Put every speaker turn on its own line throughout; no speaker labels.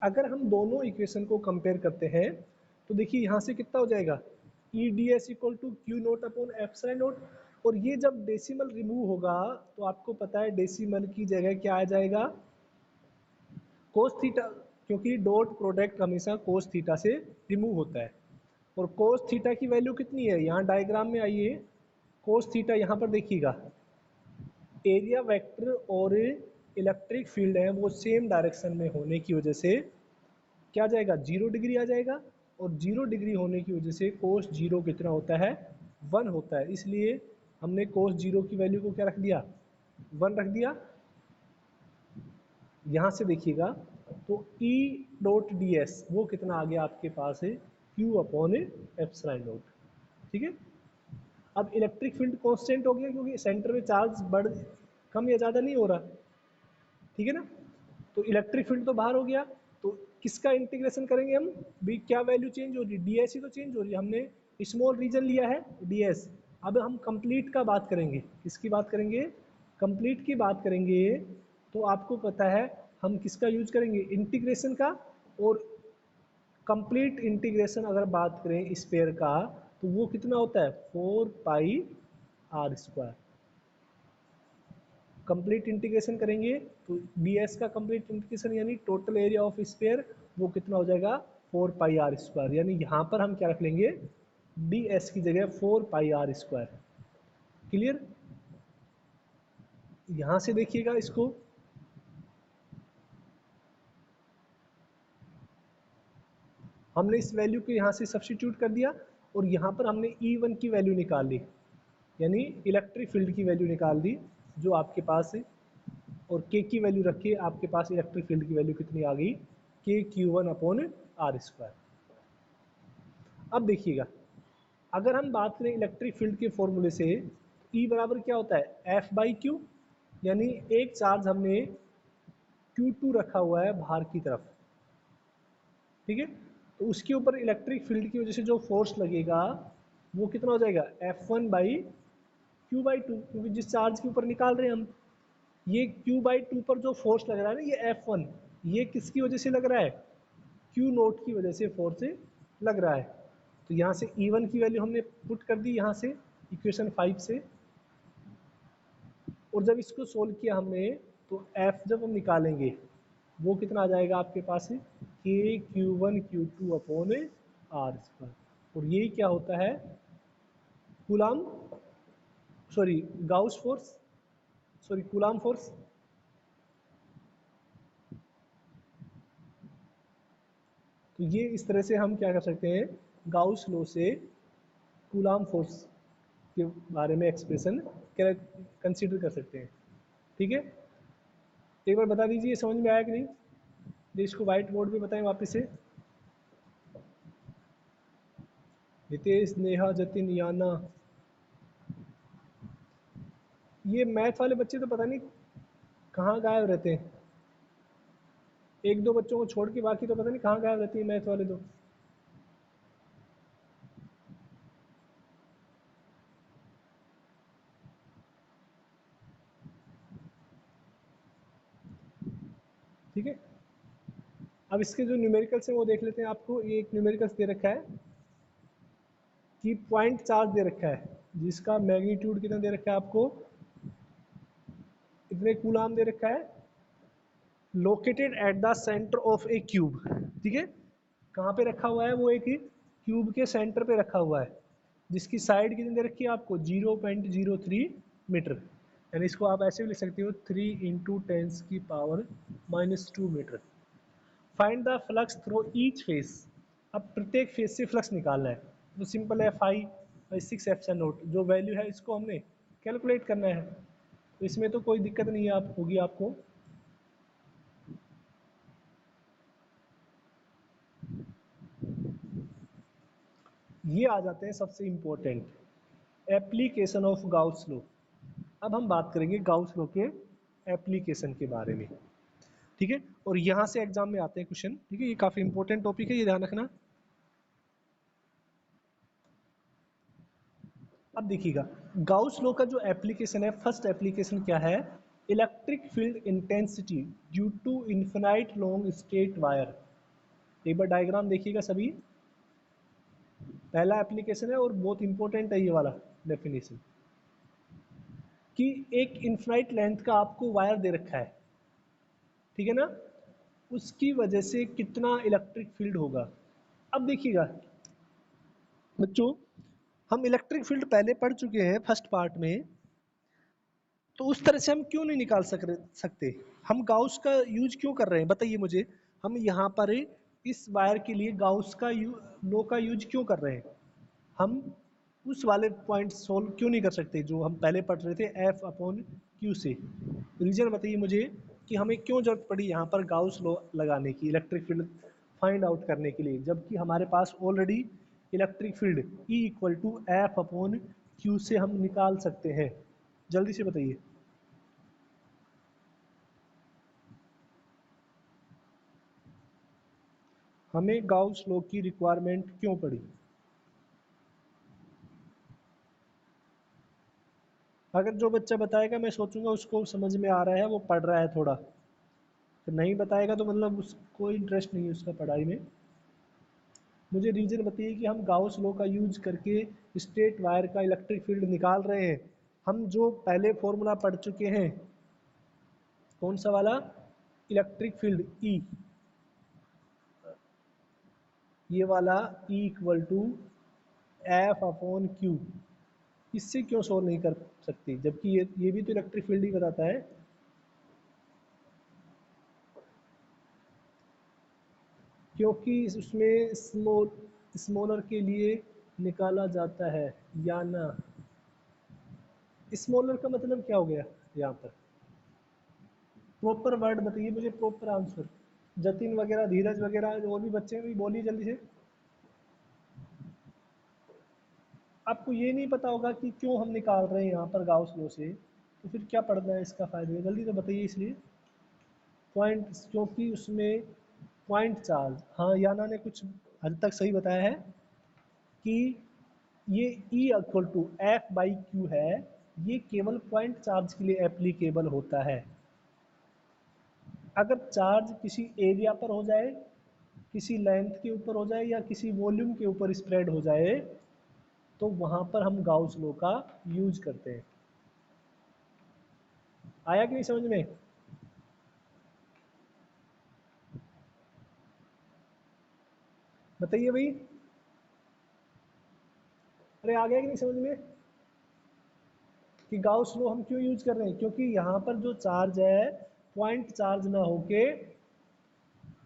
अगर हम दोनों इक्वेशन को कंपेयर करते हैं तो देखिए यहाँ से कितना हो जाएगा, E D S equal to Q naught upon epsilon naught. और ये जब डेसिमल रिमूव होगा तो आपको पता है डेसिमल की जगह क्या आ जाएगा, कोस थीटा, क्योंकि डॉट प्रोडक्ट हमेशा कोस थीटा से रिमूव होता है। और कोस थीटा की वैल्यू कितनी है, यहाँ डायग्राम में आइए, कोस थीटा यहाँ पर देखिएगा, एरिया वेक्टर और इलेक्ट्रिक फील्ड है वो सेम डायरेक्शन में होने की वजह से क्या आ जाएगा, 0 डिग्री आ जाएगा। और 0 डिग्री होने की वजह से कोस 0 कितना होता है, 1 होता है। इसलिए हमने कोस 0 की वैल्यू को क्या रख दिया, 1 रख दिया। यहाँ से देखिएगा तो E डॉट डी एस वो कितना आ गया आपके पास है, Q अपॉन एप्सिलॉन नोट। ठीक है, अब इलेक्ट्रिक फील्ड कांस्टेंट हो गया क्योंकि सेंटर में चार्ज बढ़ कम या ज़्यादा नहीं हो रहा, ठीक है ना। तो इलेक्ट्रिक फील्ड तो बाहर हो गया, तो किसका इंटीग्रेशन करेंगे हम भी, क्या वैल्यू चेंज हो रही है, डी एस ही तो चेंज हो रही है, हमने स्मॉल रीजन लिया है डी एस। अब हम कंप्लीट का बात करेंगे, किसकी बात करेंगे, कंप्लीट की बात करेंगे। तो आपको पता है हम किसका यूज करेंगे, इंटीग्रेशन का। और कंप्लीट इंटीग्रेशन अगर बात करें स्पेयर का तो वो कितना होता है, 4 पाई r²। कंप्लीट इंटीग्रेशन करेंगे तो ds का कंप्लीट इंटीग्रेशन यानी टोटल एरिया ऑफ स्फीयर वो कितना हो जाएगा, 4 पाई r²। यानी यहाँ पर हम क्या रख लेंगे, ds की जगह 4 पाई r²। क्लियर, यहाँ से देखिएगा इसको, हमने इस वैल्यू को यहाँ से सब्स्टिट्यूट कर दिया और यहाँ पर हमने E1 की वैल्यू निकाल ली, यानी इलेक्ट्रिक फील्ड की वैल्यू निकाल दी जो आपके पास है। और K की वैल्यू रखिए, आपके पास इलेक्ट्रिक फील्ड की वैल्यू कितनी आ गई, KQ1/r²। अब देखिएगा अगर हम बात करें इलेक्ट्रिक फील्ड के फॉर्मूले से, E बराबर क्या होता है, F/Q। यानी एक चार्ज हमने Q2 रखा हुआ है बाहर की तरफ, ठीक है, तो उसके ऊपर इलेक्ट्रिक फील्ड की वजह से जो फोर्स लगेगा वो कितना हो जाएगा, F1/Q/2, क्योंकि जिस चार्ज के ऊपर निकाल रहे हैं हम, ये Q/2 पर जो फोर्स लग रहा है ना, ये F1, ये किसकी वजह से लग रहा है, Q0 की वजह से फोर्स लग रहा है। तो यहाँ से E1 की वैल्यू हमने पुट कर दी यहाँ से इक्वेशन 5 से। और जब इसको सोल्व किया हमने तो F जब हम निकालेंगे वो कितना आ जाएगा आपके पास, KQ1/Q2/r²। और ये क्या होता है, coulomb, sorry Gauss force, sorry coulomb force. तो ये इस तरह से हम क्या कर सकते हैं, गाउस लॉ से कूलाम फोर्स के बारे में एक्सप्रेशन कंसीडर कर सकते हैं। ठीक है, एक बार बता दीजिए समझ में आया कि नहीं, तो इसको व्हाइट बोर्ड पे बताएं वापस से। नितेश, नेहा, जतिन, याना, ये मैथ वाले बच्चे तो पता नहीं कहाँ गायब रहते हैं, एक दो बच्चों को छोड़ के बाकी तो पता नहीं कहाँ गायब रहती है मैथ वाले तो। ठीक है, अब इसके जो न्यूमेरिकल्स हैं वो देख लेते हैं। आपको ये एक न्यूमेरिकल्स दे रखा है कि पॉइंट चार्ज दे रखा है जिसका मैग्नीट्यूड कितना दे रखा है आपको, इतने कूलाम दे रखा है, located at the centre of A cube. ठीक है, कहाँ पे रखा हुआ है, वो एक क्यूब के सेंटर पे रखा हुआ है जिसकी साइड कितनी दे रखी है आपको, 0.03 मीटर। यानी इसको आप ऐसे भी लिख सकते हो 3 × 10⁻² metre. Find the flux through each face. अब प्रत्येक फेस से फ्लक्स निकालना है, तो सिंपल है, 5/6 जो वैल्यू है इसको हमने कैलकुलेट करना है। तो इसमें तो कोई दिक्कत नहीं है आप होगी आपको। ये आ जाते हैं सबसे important application of Gauss law. अब हम बात करेंगे गाउस लॉ के एप्लीकेशन के बारे में। ठीक है, और यहाँ से एग्जाम में आते हैं क्वेश्चन। ठीक है, ये काफी इंपॉर्टेंट टॉपिक है, ये ध्यान रखना। अब देखिएगा गाउस लॉ का जो एप्लीकेशन है, फर्स्ट एप्लीकेशन क्या है, electric field intensity due to infinite long straight wire. एक बार डायग्राम देखिएगा सभी, पहला एप्लीकेशन है और बहुत इंपॉर्टेंट है ये वाला डेफिनेशन, कि एक इनफाइनाइट लेंथ का आपको वायर दे रखा है, ठीक है ना, उसकी वजह से कितना इलेक्ट्रिक फील्ड होगा। अब देखिएगा बच्चों, हम इलेक्ट्रिक फील्ड पहले पढ़ चुके हैं फर्स्ट पार्ट में, तो उस तरह से हम क्यों नहीं निकाल सकते, हम गाउस का यूज क्यों कर रहे हैं बताइए मुझे। हम यहाँ पर इस वायर के लिए गाउस का लॉ का यूज क्यों कर रहे हैं, हम उस वाले पॉइंट सोल्व क्यों नहीं कर सकते जो हम पहले पढ़ रहे थे एफ अपॉन क्यू से। रीजन बताइए मुझे कि हमें क्यों जरूरत पड़ी यहाँ पर गाउस लॉ लगाने की इलेक्ट्रिक फील्ड फाइंड आउट करने के लिए, जबकि हमारे पास already electric field E equal to F upon Q से हम निकाल सकते हैं। जल्दी से बताइए। हमें गाउस लॉ की रिक्वायरमेंट क्यों पड़ी। अगर जो बच्चा बताएगा मैं सोचूंगा उसको समझ में आ रहा है, वो पढ़ रहा है थोड़ा, तो नहीं बताएगा तो मतलब उसको इंटरेस्ट नहीं है उसका पढ़ाई में। मुझे रीजन बताइए कि हम गाउस लॉ का यूज करके स्ट्रेट वायर का इलेक्ट्रिक फील्ड निकाल रहे हैं। हम जो पहले फॉर्मूला पढ़ चुके हैं, कौन सा वाला, इलेक्ट्रिक फील्ड ई, ये वाला E equal to F upon Q, इससे क्यों सोल्व नहीं कर सकती, जबकि ये भी तो इलेक्ट्रिक फील्ड ही बताता है। क्योंकि उसमें स्मॉलर के लिए निकाला जाता है, या ना। स्मॉलर का मतलब क्या हो गया यहाँ पर, प्रॉपर वर्ड बताइए मुझे, प्रॉपर आंसर। जतिन वगैरह, धीरज वगैरह, और भी बच्चे हैं, भी बोलिए जल्दी से। आपको ये नहीं पता होगा कि क्यों हम निकाल रहे हैं यहाँ पर गाउस लॉ से, तो फिर क्या पढ़ना है इसका फायदा, जल्दी तो बताइए। इसलिए पॉइंट, क्योंकि उसमें पॉइंट चार्ज, हाँ याना ने कुछ हद तक सही बताया है कि ये E equal to F by Q है, ये केवल पॉइंट चार्ज के लिए एप्लीकेबल होता है। अगर चार्ज किसी एरिया पर हो जाए, किसी लेंथ के ऊपर हो जाए, या किसी वॉल्यूम के ऊपर स्प्रेड हो जाए, तो वहां पर हम गाउस लॉ का यूज करते हैं। आया कि नहीं समझ में। बताइए भाई, अरे आ गया कि नहीं समझ में, कि गाउस लॉ हम क्यों यूज कर रहे हैं, क्योंकि यहाँ पर जो चार्ज है पॉइंट चार्ज ना होके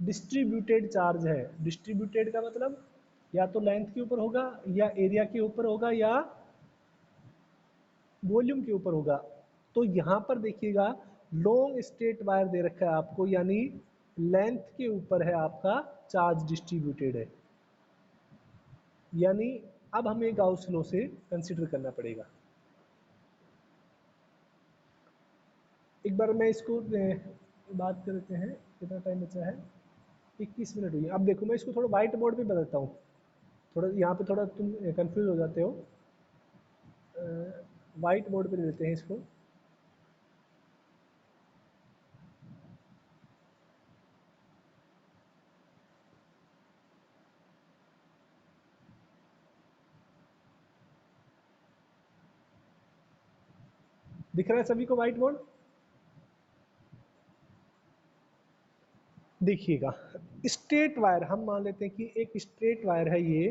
डिस्ट्रीब्यूटेड चार्ज है। डिस्ट्रीब्यूटेड का मतलब या तो लेंथ के ऊपर होगा, या एरिया के ऊपर होगा, या वॉल्यूम के ऊपर होगा। तो यहाँ पर देखिएगा लॉन्ग स्ट्रेट वायर दे रखा है आपको, यानी लेंथ के ऊपर है आपका चार्ज डिस्ट्रीब्यूटेड है, यानी अब हमें गाउस लॉ से कंसीडर करना पड़ेगा। एक बार मैं इसको बात करते हैं, कितना टाइम बचा है, 21 मिनट हुई है। अब देखो मैं इसको थोड़ा वाइट बोर्ड पे बताता हूँ, थोड़ा यहाँ पे थोड़ा तुम कंफ्यूज हो जाते हो, वाइट बोर्ड पे ले लेते हैं इसको। दिख रहा है सभी को वाइट बोर्ड। देखिएगा स्ट्रेट वायर, हम मान लेते हैं कि एक स्ट्रेट वायर है ये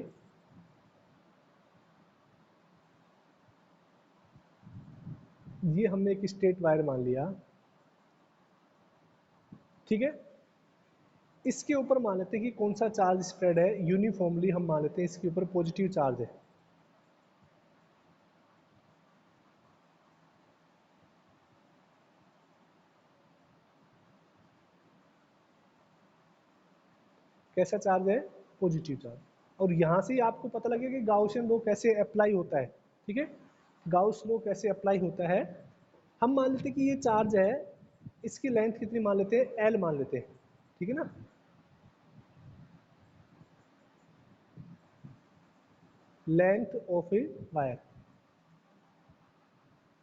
हमने एक स्ट्रेट वायर मान लिया, ठीक है। इसके ऊपर मान लेते हैं कि कौन सा चार्ज स्प्रेड है, यूनिफॉर्मली हम मान लेते हैं इसके ऊपर पॉजिटिव चार्ज है। कैसा चार्ज है, पॉजिटिव चार्ज। और यहाँ से ही आपको पता लगेगा कि गाउसियन लॉ कैसे अप्लाई होता है, ठीक है। गाउस लॉ कैसे अप्लाई होता है, हम मान लेते हैं कि ये चार्ज है, इसकी लेंथ कितनी मान लेते हैं, एल मान लेते हैं, ठीक है ना। लेंथ ऑफ ए वायर,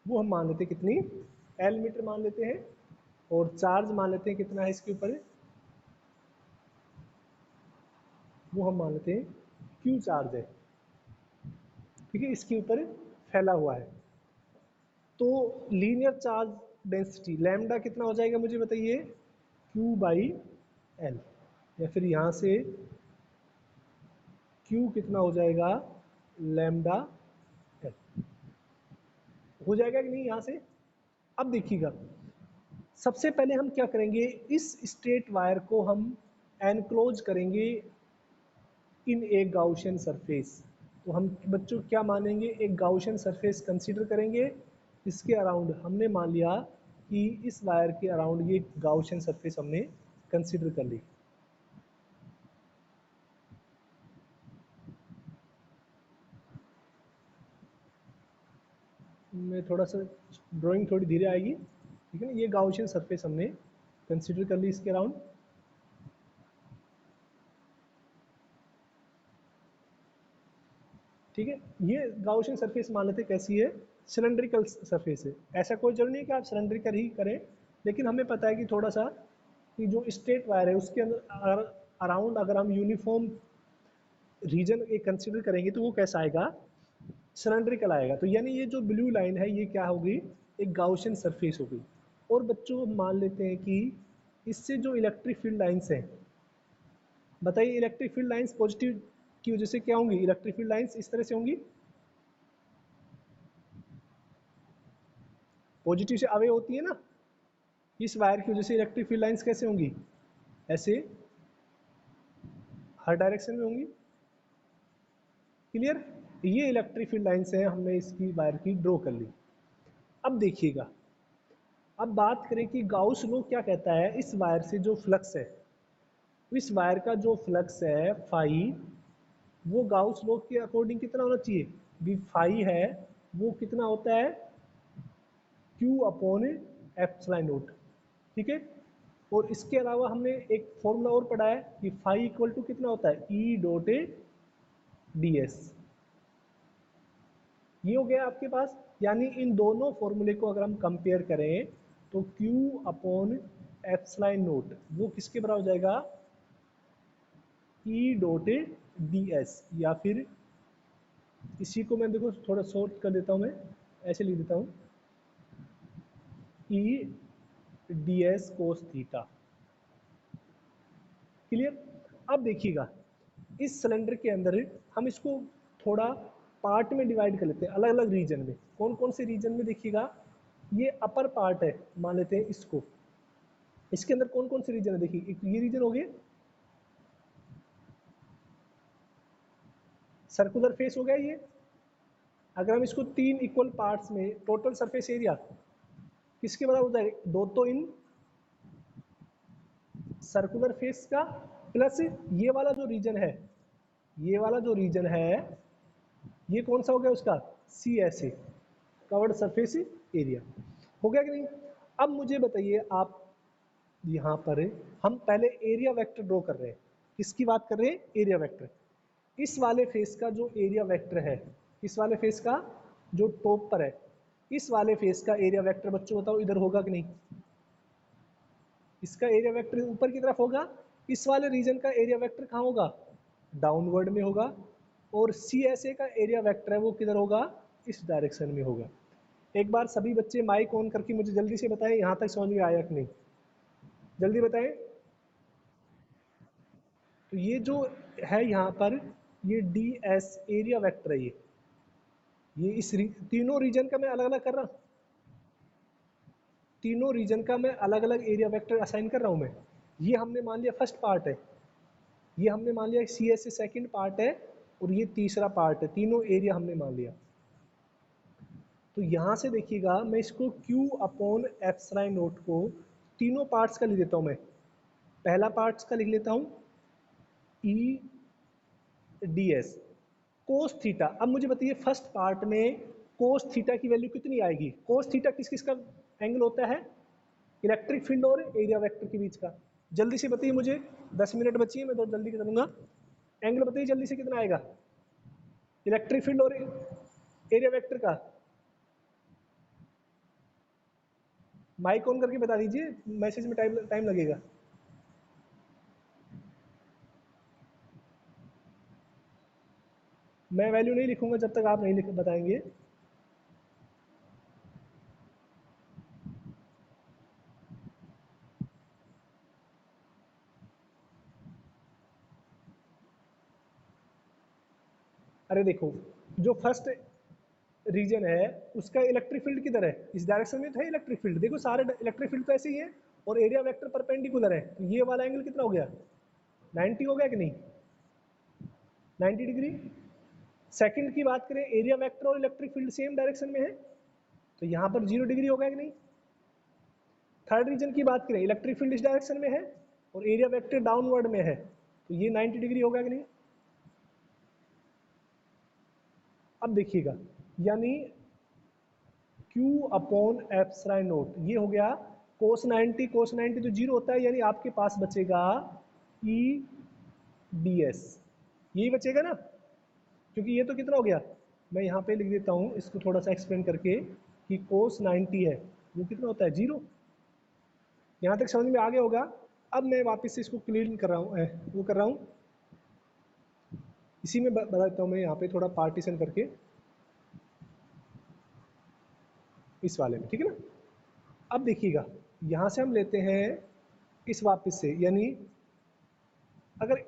वो हम मान लेते हैं कितनी, एल मीटर मान लेते हैं, और चार्ज मान लेते हैं कितना है इसके ऊपर, वो हम मान लेते हैं क्यू चार्ज है, ठीक है, इसके ऊपर फैला हुआ है। तो लीनियर चार्ज डेंसिटी लैम्डा कितना हो जाएगा मुझे बताइए, क्यू बाई एल, या फिर यहाँ से क्यू कितना हो जाएगा, लैम्डा एल हो जाएगा कि नहीं यहाँ से। अब देखिएगा, सबसे पहले हम क्या करेंगे, इस स्ट्रेट वायर को हम एनक्लोज करेंगे इन ए गाउशियन सरफेस। तो हम बच्चों क्या मानेंगे, एक गाउशियन सरफेस कंसीडर करेंगे, इसके अराउंड हमने मान लिया कि इस वायर के अराउंड ये गाउशियन सरफेस हमने कंसीडर कर ली। मैं थोड़ा सा ड्राइंग थोड़ी धीरे आएगी, ठीक है ना, ये गाउशियन सरफेस हमने कंसीडर कर ली इसके अराउंड। ठीक है, ये गाउशियन सरफेस मान लेते कैसी है, सिलेंड्रिकल सरफेस है। ऐसा कोई जरूरी नहीं कि आप सिलेंड्रिकल ही करें, लेकिन हमें पता है कि थोड़ा सा कि जो स्ट्रेट वायर है उसके अंदर अराउंड अगर हम यूनिफॉर्म रीजन एक कंसीडर करेंगे तो वो कैसा आएगा, सिलेंड्रिकल आएगा। तो यानी ये जो ब्लू लाइन है ये क्या होगी, एक गाउशियन सरफेस होगी। और बच्चों हम मान लेते हैं कि इससे जो इलेक्ट्रिक फील्ड लाइंस हैं, बताइए इलेक्ट्रिक फील्ड लाइंस पॉजिटिव की वजह से क्या होंगी, इलेक्ट्रिक फील्ड लाइंस इस तरह से होंगी, पॉजिटिव से अवे होती है ना, इस वायर की वजह से इलेक्ट्रिक फील्ड लाइंस कैसे होंगी, ऐसे हर डायरेक्शन में होंगी। क्लियर, ये इलेक्ट्रिक फील्ड लाइंस है, हमने इसकी वायर की ड्रॉ कर ली। अब देखिएगा, अब बात करें कि गाउस लॉ क्या कहता है, इस वायर से जो फ्लक्स है, इस वायर का जो फ्लक्स है फाई, वो गाउस लॉ के अकॉर्डिंग कितना होना चाहिए, भी फाई है वो कितना होता है, क्यू अपॉन एप्सिलॉन नोट, ठीक है। और इसके अलावा हमने एक फॉर्मूला और पढ़ा है कि फाई इक्वल टू कितना होता है, ई डॉट डी एस। ये हो गया आपके पास, यानी इन दोनों फॉर्मूले को अगर हम कंपेयर करें तो Q अपॉन एप्सिलॉन नोट वो किसके बराबर हो जाएगा, ई डॉट डी एस, या फिर इसी को मैं देखो थोड़ा शॉर्ट कर देता हूँ, मैं ऐसे लिख देता हूँ, ई D S cos theta. Clear. अब देखिएगा, इस सिलेंडर के अंदर हम इसको थोड़ा पार्ट में डिवाइड कर लेते हैं, अलग अलग रीजन में। कौन कौन से रीजन में, देखिएगा ये अपर पार्ट है, मान लेते हैं इसको, इसके अंदर कौन कौन से रीजन है, देखिए एक ये रीजन हो गए, सर्कुलर फेस हो गया ये। अगर हम इसको तीन इक्वल पार्ट्स में, टोटल सरफेस एरिया किसके बराबर हो जाएगा, दो तो इन सर्कुलर फेस का प्लस ये वाला जो रीजन है, ये वाला जो रीजन है ये कौन सा हो गया उसका, C S A, covered surface area, हो गया कि नहीं। अब मुझे बताइए आप, यहाँ पर हम पहले एरिया वेक्टर ड्रॉ कर रहे हैं, किसकी बात कर रहे हैं, एरिया वेक्टर। इस वाले फेस का जो एरिया वेक्टर है, इस वाले फेस का जो टॉप पर है, इस वाले फेस का एरिया वेक्टर बच्चों बताओ इधर होगा कि नहीं, इसका एरिया वेक्टर ऊपर की तरफ होगा, इस वाले रीजन का एरिया वेक्टर कहाँ होगा, डाउनवर्ड में होगा। और सी एस ए का एरिया वेक्टर है वो किधर होगा, इस डायरेक्शन में होगा। एक बार सभी बच्चे माइक ऑन करके मुझे जल्दी से बताएं यहाँ तक समझ में आया कि नहीं, जल्दी बताएं। तो ये जो है यहाँ पर, ये डी एस एरिया वेक्टर है, ये इस तीनों रीजन का मैं अलग अलग कर रहा हूँ, तीनों रीजन का मैं अलग अलग एरिया वेक्टर असाइन कर रहा हूँ मैं। ये हमने मान लिया फर्स्ट पार्ट है, ये हमने मान लिया सी एस से सेकेंड पार्ट है, और ये तीसरा पार्ट है, तीनों एरिया हमने मान लिया। तो यहाँ से देखिएगा, मैं इसको Q अपॉन एप्सिलॉन नोट को तीनों पार्ट्स का लिख देता हूँ मैं। पहला पार्ट्स का लिख लेता हूँ ई डी एस कोस थीटा। अब मुझे बताइए फर्स्ट पार्ट में कोस थीटा की वैल्यू कितनी आएगी, कोस थीटा किस किस का एंगल होता है, इलेक्ट्रिक फील्ड और एरिया वेक्टर के बीच का। जल्दी से बताइए मुझे, 10 मिनट बची है, मैं तो जल्दी करूँगा। एंगल बताइए जल्दी से कितना आएगा, इलेक्ट्रिक फील्ड और एरिया वेक्टर का, माइक ऑन करके बता दीजिए, मैसेज में टाइम टाइम लगेगा। मैं वैल्यू नहीं लिखूंगा जब तक आप नहीं लिख बताएंगे। अरे देखो, जो फर्स्ट रीजन है उसका इलेक्ट्रिक फील्ड किधर है, इस डायरेक्शन में तो है इलेक्ट्रिक फील्ड, देखो सारे इलेक्ट्रिक फील्ड तो ऐसे ही है, और एरिया वेक्टर परपेंडिकुलर है, तो ये वाला एंगल कितना हो गया, 90 हो गया कि नहीं, 90 डिग्री। सेकंड की बात करें, एरिया वेक्टर और इलेक्ट्रिक फील्ड सेम डायरेक्शन में है, तो यहाँ पर 0 डिग्री हो गया कि नहीं। थर्ड रीजन की बात करें, इलेक्ट्रिक फील्ड इस डायरेक्शन में है और एरिया वेक्टर डाउनवर्ड में है, तो ये 90 डिग्री हो गया कि नहीं। अब देखिएगा, यानी Q अपॉन एप्सिलॉन नोट, ये हो गया कोस 90 तो 0 होता है, यानी आपके पास बचेगा ई डी एस, यही बचेगा ना, क्योंकि ये तो कितना हो गया, मैं यहाँ पे लिख देता हूँ इसको थोड़ा सा एक्सप्लेन करके, कि कोस 90 है वो कितना होता है 0। यहाँ तक समझ में आ गया होगा। अब मैं वापस से इसको क्लीन कर रहा हूँ, वो कर रहा हूँ, इसी में बता देता हूँ मैं यहाँ पे थोड़ा पार्टीशन करके इस वाले में, ठीक है ना। अब देखिएगा, यहाँ से हम लेते हैं इस वापस से, यानी अगर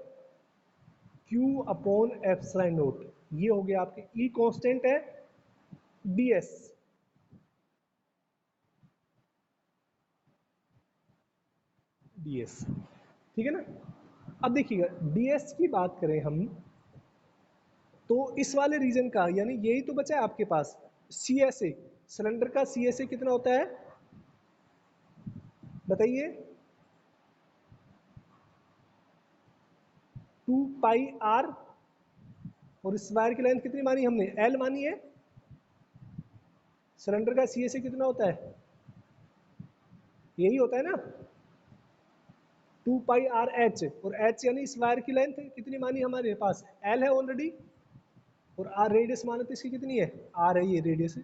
Q अपॉन एप्सिलॉन नोट, ये हो गया आपके E कांस्टेंट है, ds ds, ठीक है ना। अब देखिएगा ds की बात करें हम, तो इस वाले रीजन का, यानी यही तो बचा है आपके पास, CSA, सिलेंडर का CSA कितना होता है बताइए, 2πr, और इस वायर की लेंथ कितनी मानी हमने, L मानी है। सिलेंडर का CSA कितना होता है, यही होता है ना, 2πrh, और h यानी इस वायर की लेंथ कितनी मानी हमारे पास, L है ऑलरेडी, और r रेडियस माने तो इसकी कितनी है, r है ये रेडियस है।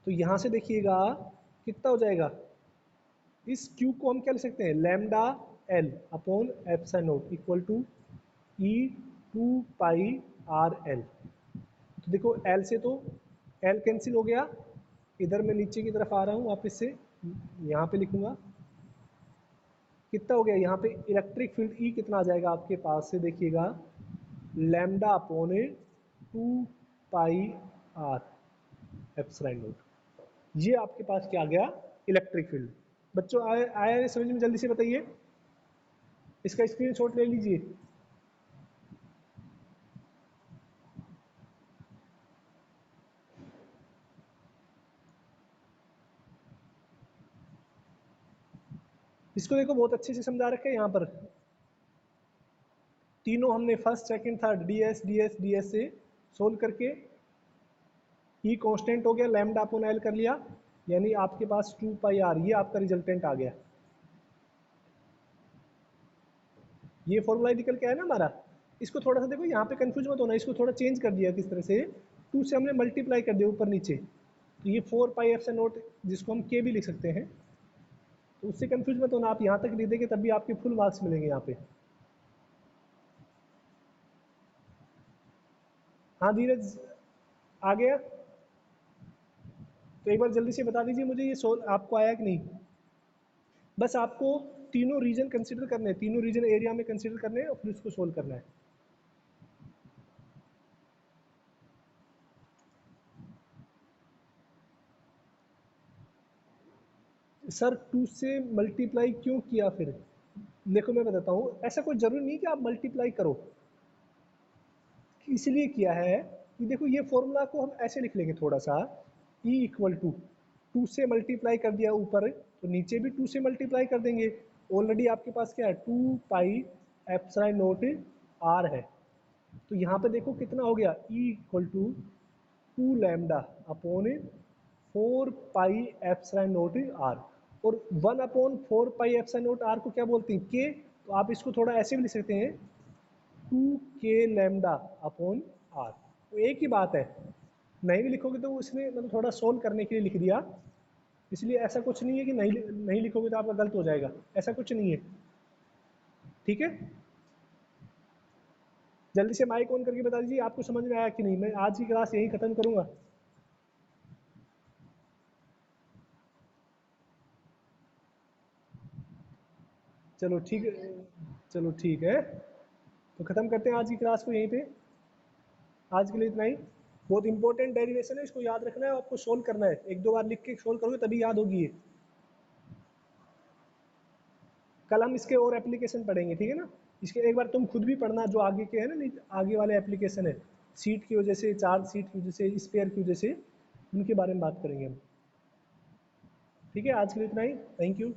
तो यहां से देखिएगा कितना हो जाएगा, इस Q को हम क्या लिख सकते हैं, lambda L upon epsilon naught equal to E 2πrl। तो देखो L से तो L कैंसिल हो गया, इधर मैं नीचे की तरफ आ रहा हूँ वापस से, यहाँ पे लिखूंगा कितना हो गया, यहाँ पे इलेक्ट्रिक फील्ड E कितना आ जाएगा आपके पास से, देखिएगा lambda upon 2πr epsilon note, ये आपके पास क्या आ गया, इलेक्ट्रिक फील्ड। बच्चों आया आया समझ में, जल्दी से बताइए, इसका स्क्रीनशॉट ले लीजिए। इसको देखो बहुत अच्छे से समझा रखा है यहाँ पर, तीनों हमने first second third ds ds ds से सोल्व करके E कांस्टेंट हो गया, लैम्डा अपॉन L कर लिया, यानी आपके पास 2πr, ये आपका रिजल्टेंट आ गया। ये फॉर्मूला निकल के आया ना हमारा। इसको थोड़ा सा देखो, यहाँ पे कंफ्यूज मत होना, इसको थोड़ा चेंज कर दिया किस तरह से, 2 से हमने मल्टीप्लाई कर दिया ऊपर नीचे, तो ये 4πf जिसको हम k भी लिख सकते हैं, तो उससे कंफ्यूज मत होना, आप यहाँ तक लिख देंगे तब भी आपके फुल मार्क्स मिलेंगे यहाँ पे। हाँ धीरज आ गया, तो एक बार जल्दी से बता दीजिए मुझे, ये सोल्व आपको आया कि नहीं। बस आपको तीनों रीजन कंसिडर करने हैं, तीनों रीजन एरिया में कंसिडर करने हैं और फिर उसको सोल्व करना है। सर 2 से मल्टीप्लाई क्यों किया फिर, देखो मैं बताता हूँ, ऐसा कोई जरूरी नहीं कि आप मल्टीप्लाई करो, इसलिए किया है कि देखो ये फॉर्मूला को हम ऐसे लिख लेंगे थोड़ा सा, E इक्वल टू 2 से मल्टीप्लाई कर दिया ऊपर, तो नीचे भी 2 से मल्टीप्लाई कर देंगे, ऑलरेडी आपके पास क्या है 2π एप्सिलॉन नोट r है, तो यहाँ पे देखो कितना हो गया, E equal to 2 lambda upon 4π epsilon naught r, और 1 अपॉन 4π एप्सिलॉन नोट r को क्या बोलते हैं, k, तो आप इसको थोड़ा ऐसे भी लिख सकते हैं 2k लैम्डा अपॉन r, तो एक ही बात है, नहीं भी लिखोगे तो उसने मतलब थोड़ा सोल्व करने के लिए लिख दिया, इसलिए ऐसा कुछ नहीं है कि नहीं नहीं लिखोगे तो आपका गलत हो जाएगा, ऐसा कुछ नहीं है, ठीक है। जल्दी से माइक ऑन करके बता दीजिए आपको समझ में आया कि नहीं। मैं आज की क्लास यहीं ख़त्म करूँगा। चलो ठीक है, चलो ठीक है, तो ख़त्म करते हैं आज की क्लास को यहीं पे। आज के लिए इतना ही। बहुत इंपॉर्टेंट डेरिवेशन है, इसको याद रखना है, आपको सोल्व करना है। एक दो बार लिख के सोल्व करोगे तभी याद होगी ये। कल हम इसके और एप्लीकेशन पढ़ेंगे, ठीक है ना। इसके एक बार तुम खुद भी पढ़ना, जो आगे के है ना, नहीं आगे वाले एप्लीकेशन है, सीट की वजह से, चार्ज सीट की वजह से, स्पेयर की वजह से, उनके बारे में बात करेंगे हम। ठीक है, आज के लिए इतना ही। Thank you.